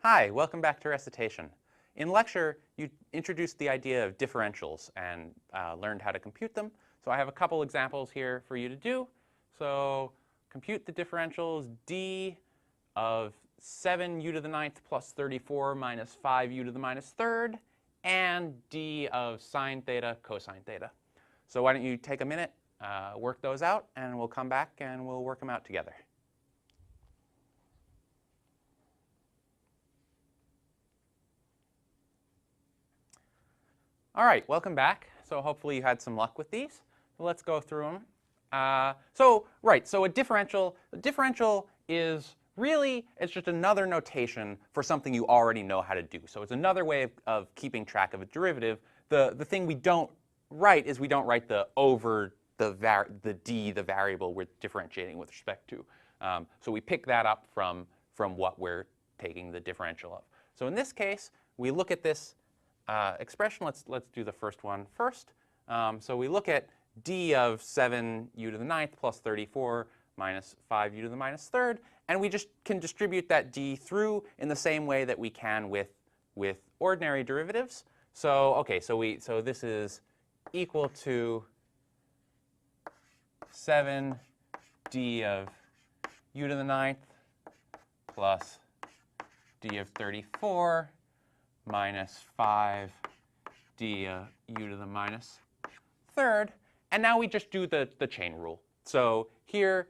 Hi, welcome back to recitation. In lecture, you introduced the idea of differentials and learned how to compute them. So I have a couple examples here for you to do. So compute the differentials d of 7u to the ninth plus 34 minus 5u to the minus third, and d of sine theta cosine theta. So why don't you take a minute, work those out, and we'll come back and we'll work them out together. All right, welcome back. So hopefully you had some luck with these. So let's go through them. So a differential is really, it's just another notation for something you already know how to do. So it's another way of keeping track of a derivative. The thing we don't write is we don't write the over the d, the variable we're differentiating with respect to. So we pick that up from what we're taking the differential of. So in this case, we look at this expression. Let's do the first one first. So we look at d of 7u to the ninth plus 34 minus 5u to the minus third, and we just can distribute that d through in the same way that we can with ordinary derivatives. So okay, so this is equal to 7d of u to the ninth plus d of 34 minus 5d of u to the minus third. And now we just do the chain rule. So here,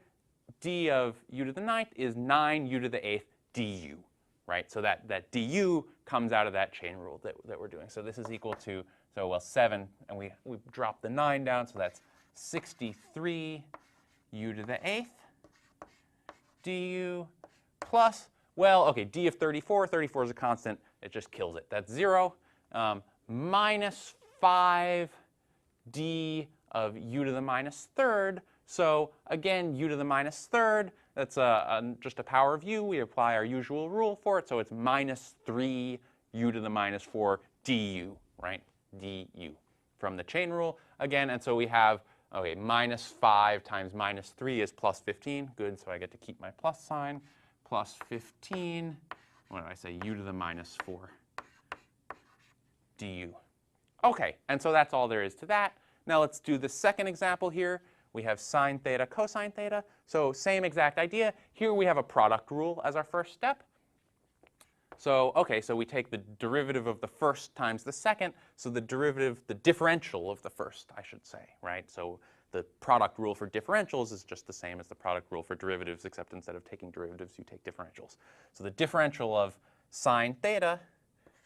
d of u to the ninth is 9u to the eighth du, right? So that du comes out of that chain rule that we're doing. So this is equal to, 7, and we drop the 9 down, so that's 63u to the eighth du plus, d of 34. 34 is a constant. It just kills it. That's 0. Minus 5d of u to the minus third. So again, u to the minus third, that's just a power of u. We apply our usual rule for it. So it's minus 3u to the minus 4 du, right? Du from the chain rule again. And so we have, minus 5 times minus 3 is plus 15. Good, so I get to keep my plus sign. Plus 15, what do I say, u to the minus 4 du. OK, and so that's all there is to that. Now let's do the second example here. We have sine theta, cosine theta. So same exact idea. Here we have a product rule as our first step. So so we take the derivative of the first times the second. So the differential of the first, I should say, right? So the product rule for differentials is just the same as the product rule for derivatives, except instead of taking derivatives, you take differentials. So the differential of sine theta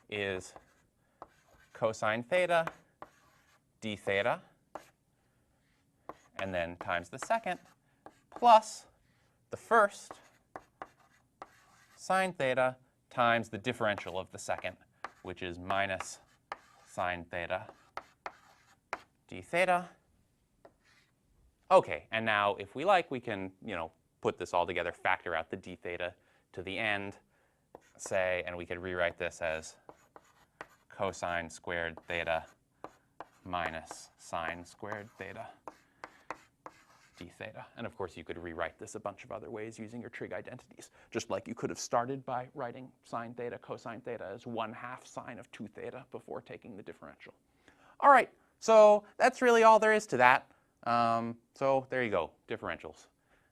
is cosine theta d theta, and then times the second, plus the first sine theta times the differential of the second, which is minus sine theta d theta. OK, and now if we like, we can put this all together, factor out the d theta to the end, say, and we could rewrite this as cosine squared theta minus sine squared theta d theta. And of course, you could rewrite this a bunch of other ways using your trig identities, just like you could have started by writing sine theta cosine theta as 1/2 sine of 2 theta before taking the differential. All right, so that's really all there is to that. So there you go, differentials.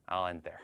I'll end there.